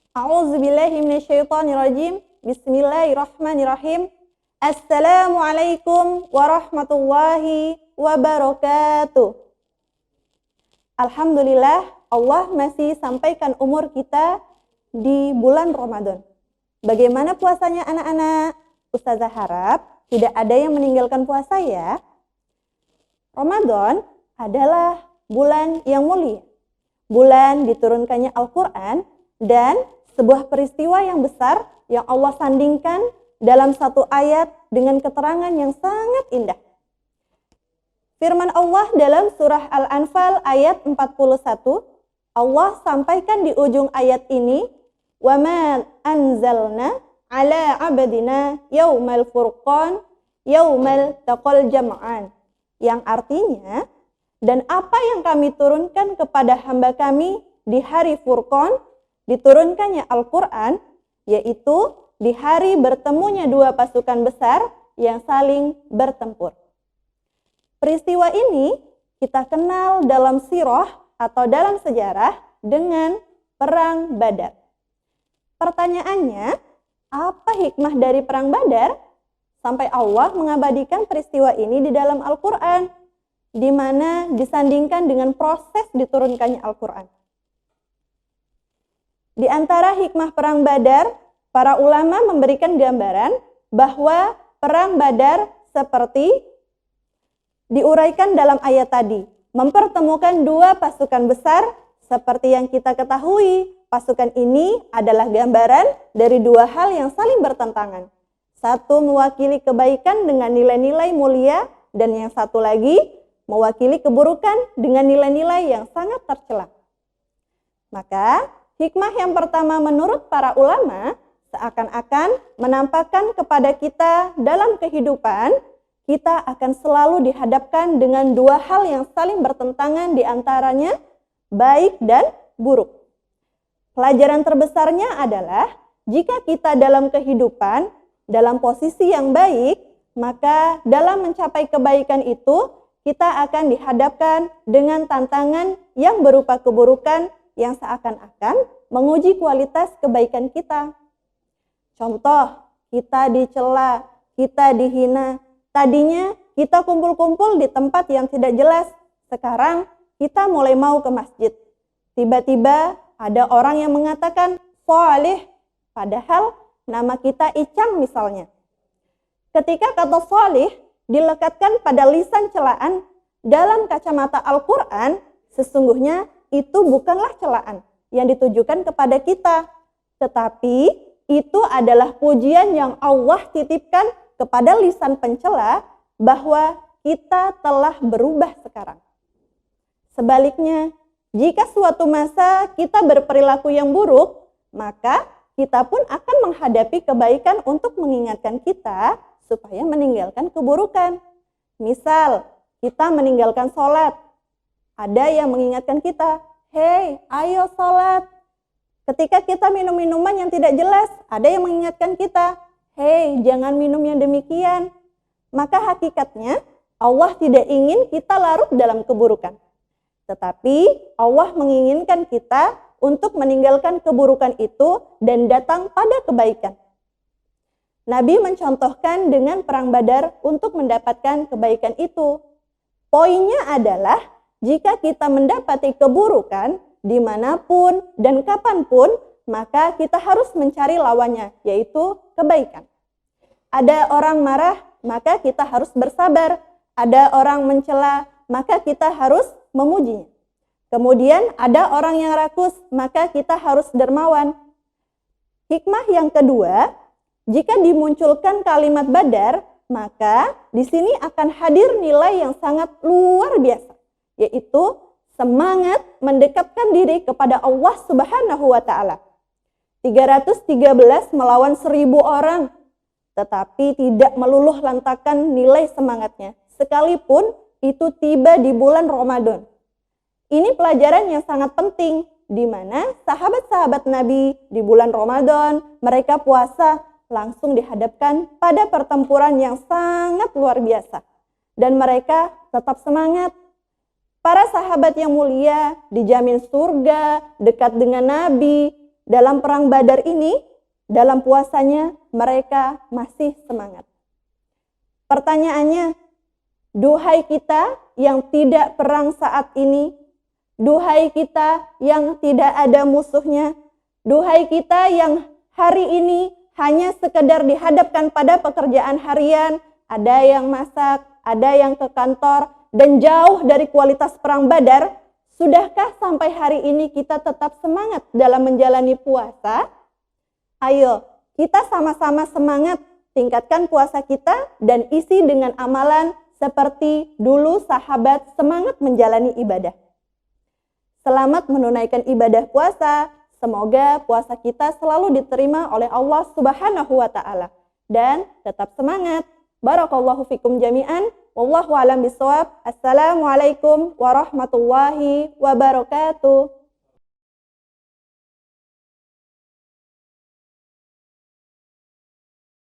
A'udzubillahi minasyaitonirrajim. Bismillahirrahmanirrahim. Assalamualaikum warahmatullahi wabarakatuh. Alhamdulillah, Allah masih sampaikan umur kita di bulan Ramadan. Bagaimana puasanya anak-anak? Ustazah harap tidak ada yang meninggalkan puasa ya. Ramadan adalah bulan yang mulia. Bulan diturunkannya Al-Quran dan sebuah peristiwa yang besar yang Allah sandingkan dalam satu ayat dengan keterangan yang sangat indah. Firman Allah dalam surah Al-Anfal ayat 41, Allah sampaikan di ujung ayat ini, وَمَا أَنْزَلْنَا عَلَىٰ عَبَدِنَا يَوْمَ الْفُرْقَانِ يَوْمَ الْتَقَى الْجَمْعَانِ, yang artinya, dan apa yang kami turunkan kepada hamba kami di hari Furqan, diturunkannya Al-Quran, yaitu di hari bertemunya dua pasukan besar yang saling bertempur. Peristiwa ini kita kenal dalam sirah atau dalam sejarah dengan Perang Badar. Pertanyaannya, apa hikmah dari Perang Badar? Sampai Allah mengabadikan peristiwa ini di dalam Al-Quran, di mana disandingkan dengan proses diturunkannya Al-Quran. Di antara hikmah Perang Badar, para ulama memberikan gambaran bahwa Perang Badar seperti diuraikan dalam ayat tadi, mempertemukan dua pasukan besar seperti yang kita ketahui. Pasukan ini adalah gambaran dari dua hal yang saling bertentangan. Satu mewakili kebaikan dengan nilai-nilai mulia, dan yang satu lagi mewakili keburukan dengan nilai-nilai yang sangat tercela. Maka hikmah yang pertama menurut para ulama seakan-akan menampakkan kepada kita dalam kehidupan, kita akan selalu dihadapkan dengan dua hal yang saling bertentangan, di antaranya baik dan buruk. Pelajaran terbesarnya adalah jika kita dalam kehidupan dalam posisi yang baik, maka dalam mencapai kebaikan itu kita akan dihadapkan dengan tantangan yang berupa keburukan yang seakan-akan menguji kualitas kebaikan kita. Contoh, kita dicela, kita dihina. Tadinya kita kumpul-kumpul di tempat yang tidak jelas. Sekarang kita mulai mau ke masjid. Tiba-tiba ada orang yang mengatakan Sholih, padahal nama kita Icang misalnya. Ketika kata Sholih dilekatkan pada lisan celaan, dalam kacamata Al-Quran, sesungguhnya itu bukanlah celaan yang ditujukan kepada kita, tetapi itu adalah pujian yang Allah titipkan kepada lisan pencela bahwa kita telah berubah sekarang. Sebaliknya, jika suatu masa kita berperilaku yang buruk, maka kita pun akan menghadapi kebaikan untuk mengingatkan kita supaya meninggalkan keburukan. Misal, kita meninggalkan sholat. Ada yang mengingatkan kita, hei, ayo sholat. Ketika kita minum minuman yang tidak jelas, ada yang mengingatkan kita, hei, jangan minum yang demikian. Maka hakikatnya, Allah tidak ingin kita larut dalam keburukan. Tetapi Allah menginginkan kita untuk meninggalkan keburukan itu dan datang pada kebaikan. Nabi mencontohkan dengan Perang Badar untuk mendapatkan kebaikan itu. Poinnya adalah, jika kita mendapati keburukan dimanapun dan kapanpun, maka kita harus mencari lawannya, yaitu kebaikan. Ada orang marah, maka kita harus bersabar. Ada orang mencela, maka kita harus memujinya. Kemudian ada orang yang rakus, maka kita harus dermawan. Hikmah yang kedua, jika dimunculkan kalimat Badar, maka di sini akan hadir nilai yang sangat luar biasa, yaitu semangat mendekatkan diri kepada Allah Subhanahu wa Ta'ala. 313 melawan 1000 orang, tetapi tidak meluluh lantakan nilai semangatnya, sekalipun itu tiba di bulan Ramadan. Ini pelajaran yang sangat penting, di mana sahabat-sahabat Nabi di bulan Ramadan, mereka puasa, langsung dihadapkan pada pertempuran yang sangat luar biasa. Dan mereka tetap semangat. Para sahabat yang mulia dijamin surga, dekat dengan Nabi, dalam perang Badar ini, dalam puasanya mereka masih semangat. Pertanyaannya, duhai kita yang tidak perang saat ini, duhai kita yang tidak ada musuhnya, duhai kita yang hari ini hanya sekedar dihadapkan pada pekerjaan harian, ada yang masak, ada yang ke kantor, dan jauh dari kualitas perang Badar, sudahkah sampai hari ini kita tetap semangat dalam menjalani puasa? Ayo, kita sama-sama semangat tingkatkan puasa kita dan isi dengan amalan seperti dulu sahabat semangat menjalani ibadah. Selamat menunaikan ibadah puasa. Semoga puasa kita selalu diterima oleh Allah Subhanahu wa Ta'ala. Dan tetap semangat. Barakallahu fikum jami'an. Wallahu a'lam bishawab. Assalamualaikum warahmatullahi wabarakatuh.